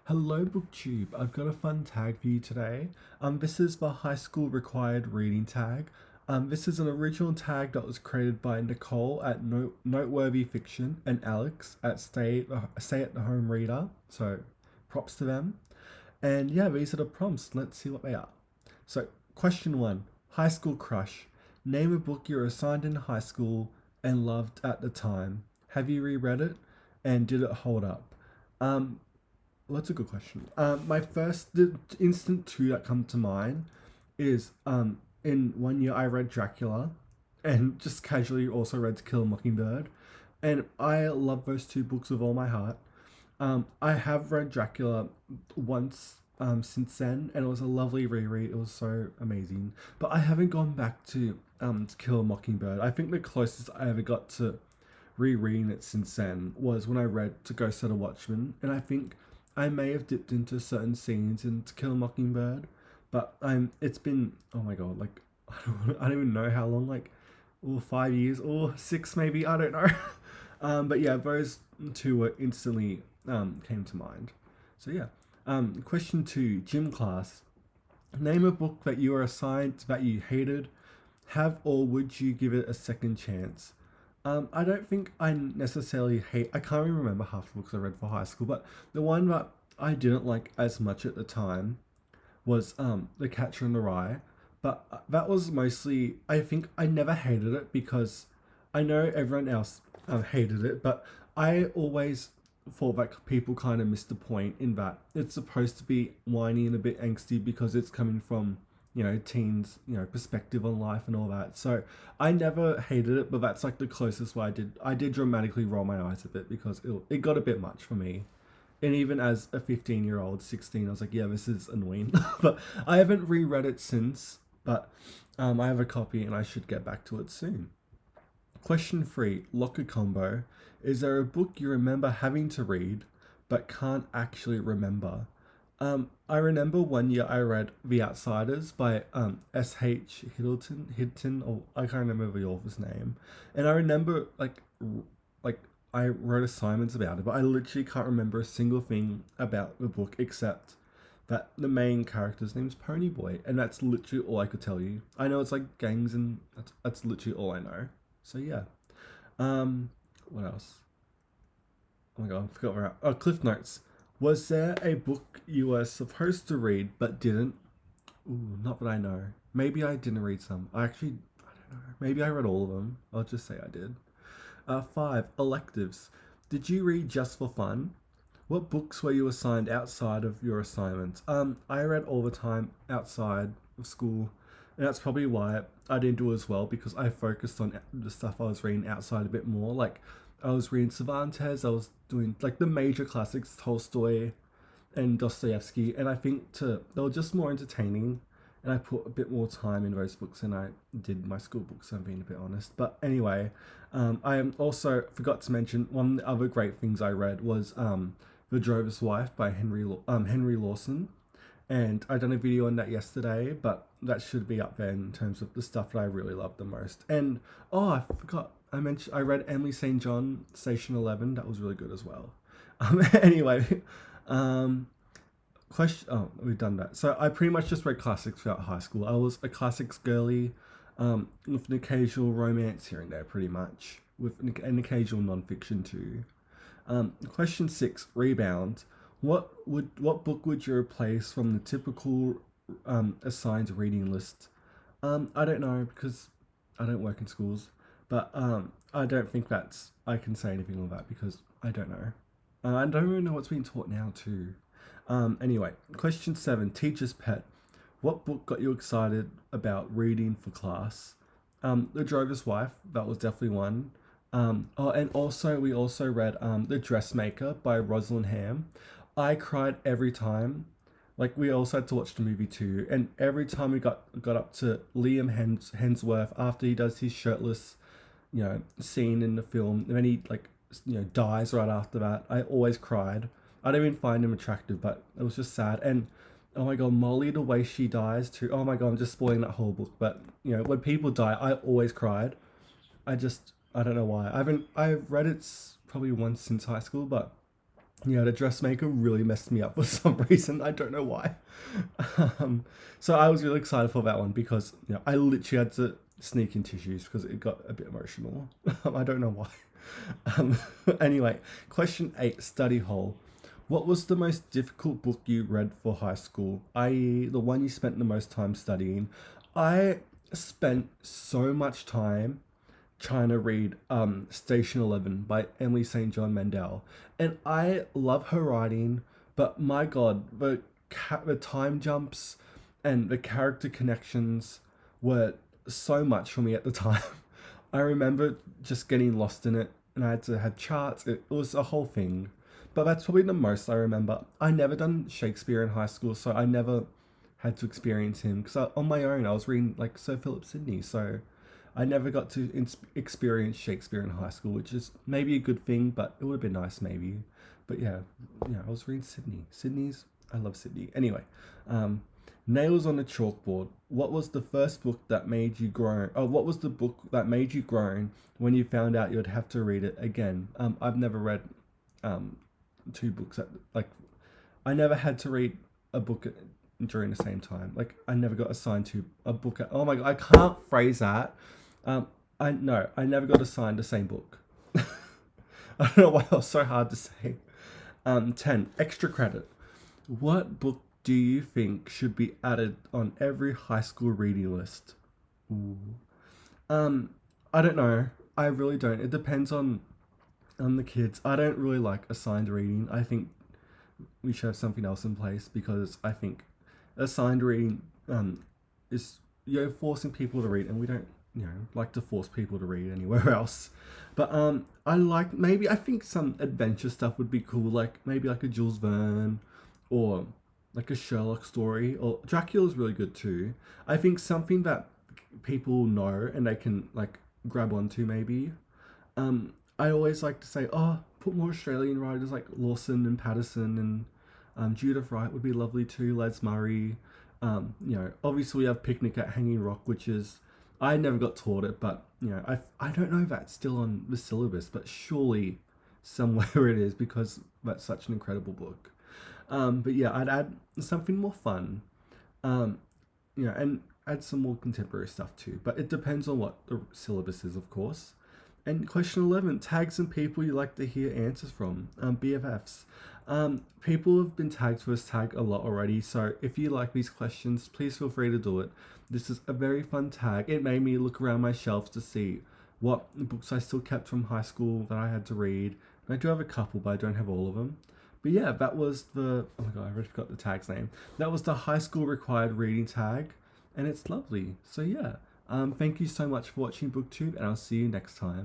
Hello, BookTube. I've got a fun tag for you today. This is the high school required reading tag. This is an original tag that was created by Nicole at Noteworthy Fiction and Alex at Stay at the Home Reader. So, props to them. And yeah, these are the prompts. Let's see what they are. So, question one: High school crush. Name a book you were assigned in high school and loved at the time. Have you reread it? And did it hold up? Um, well, that's a good question. The instant two that come to mind is in one year I read Dracula, and just casually also read To Kill a Mockingbird, and I love those two books with all my heart. I have read Dracula once since then, and it was a lovely reread. It was so amazing, but I haven't gone back to Kill a Mockingbird. I think the closest I ever got to rereading it since then was when I read To Go Set a Watchman, and I think I may have dipped into certain scenes in To Kill a Mockingbird, but it's been, oh my god, like I don't even know how long, like 5 years or six maybe, I don't know. But yeah, those two were instantly came to mind. So yeah. Question two, gym class. Name a book that you were assigned that you hated. Have or would you give it a second chance? I don't think I necessarily hate. I can't even remember half the books I read for high school, but the one that I didn't like as much at the time was The Catcher in the Rye. But that was mostly. I think I never hated it because I know everyone else hated it, but I always thought that people kind of missed the point in that it's supposed to be whiny and a bit angsty because it's coming from teens perspective on life and all that. So I never hated it, but that's like the closest way I did dramatically roll my eyes a bit because it got a bit much for me. And even as a 15-year-old 16, I was like, yeah, this is annoying. But I haven't reread it since, but I have a copy and I should get back to it soon. Question three, locker combo. Is there a book you remember having to read but can't actually remember? I remember one year I read The Outsiders by S.H. Hiddleton, or I can't remember the author's name. And I remember like I wrote assignments about it, but I literally can't remember a single thing about the book except that the main character's name's Ponyboy, and that's literally all I could tell you. I know it's like gangs, and that's literally all I know. So yeah. What else? Oh my god, I forgot where. Oh, CliffNotes. Was there a book you were supposed to read but didn't? Ooh, not that I know. Maybe I didn't read some. I don't know. Maybe I read all of them. I'll just say I did. Five, electives. Did you read just for fun? What books were you assigned outside of your assignments? I read all the time outside of school, and that's probably why I didn't do as well because I focused on the stuff I was reading outside a bit more. Like I was reading Cervantes, I was doing like the major classics, Tolstoy and Dostoevsky, and I think they were just more entertaining, and I put a bit more time in those books than I did my school books. I'm being a bit honest, but anyway, I also forgot to mention one of the other great things I read was The Drover's Wife by Henry Lawson, and I done a video on that yesterday, but that should be up there in terms of the stuff that I really love the most. And oh, I forgot I read Emily St. John Station 11. That was really good as well. Anyway, um, question. Oh, we've done that. So I pretty much just read classics throughout high school. I was a classics girly, with an occasional romance here and there, pretty much, with an occasional non-fiction too. Question six, Rebound. What book would you replace from the typical assigned reading list? I don't know because I don't work in schools, but I don't think I can say anything on that because I don't know. I don't even know what's being taught now too. Anyway, question seven, teacher's pet. What book got you excited about reading for class? The Drover's Wife. That was definitely one. And also we also read The Dressmaker by Rosalind Ham. I cried every time. Like we also had to watch the movie too, and every time we got up to Hemsworth after he does his shirtless, scene in the film, and then he dies right after that, I always cried. I don't even find him attractive, but it was just sad. And oh my god, Molly, the way she dies too. Oh my god, I'm just spoiling that whole book. But when people die, I always cried. I don't know why. I've read it probably once since high school, but Yeah, the dressmaker really messed me up for some reason. I don't know why. Um, so I was really excited for that one because I literally had to sneak in tissues because it got a bit emotional. I don't know why. Um, anyway, question 8, study hall. What was the most difficult book you read for high school, i.e., the one you spent the most time studying? I spent so much time trying to read Station 11 by Emily St. John Mandel. And I love her writing, but my god, the time jumps and the character connections were so much for me at the time. I remember just getting lost in it, and I had to have charts. It was a whole thing. But that's probably the most I remember. I never done Shakespeare in high school, so I never had to experience him because on my own I was reading like Sir Philip Sidney, so I never got to experience Shakespeare in high school, which is maybe a good thing, but it would have been nice maybe. But yeah, I was reading Sydney. I love Sydney. Anyway, um, Nails on a Chalkboard. What was the first book that made you groan? Oh, what was the book that made you groan when you found out you'd have to read it again? I've never read um, two books that like I never had to read a book during the same time. Like I never got assigned to a book. Oh my god, I can't phrase that. Um, I no, I never got assigned the same book. I don't know why it was so hard to say. 10 extra credit. What book do you think should be added on every high school reading list? Ooh. Um, I don't know. I really don't. It depends on the kids. I don't really like assigned reading. I think we should have something else in place because I think assigned reading is forcing people to read, and we don't like to force people to read anywhere else. But I think some adventure stuff would be cool, like maybe like a Jules Verne or like a Sherlock story, or Dracula's really good too. I think something that people know and they can like grab onto maybe. I always like to say, oh, put more Australian writers like Lawson and Patterson, and Judith Wright would be lovely too. Les Murray. Obviously we have Picnic at Hanging Rock, which is I never got taught it, but I don't know if that's still on the syllabus, but surely somewhere it is because that's such an incredible book. But yeah, I'd add something more fun. Um, and add some more contemporary stuff too. But it depends on what the syllabus is, of course. And question 11, tag some people you like to hear answers from, BFFs. People have been tagged to this tag a lot already, so if you like these questions, please feel free to do it. This is a very fun tag. It made me look around my shelves to see what books I still kept from high school that I had to read. And I do have a couple, but I don't have all of them. But yeah, that was oh my god, I already forgot the tag's name. That was the high school required reading tag, and it's lovely. So yeah, thank you so much for watching BookTube, and I'll see you next time.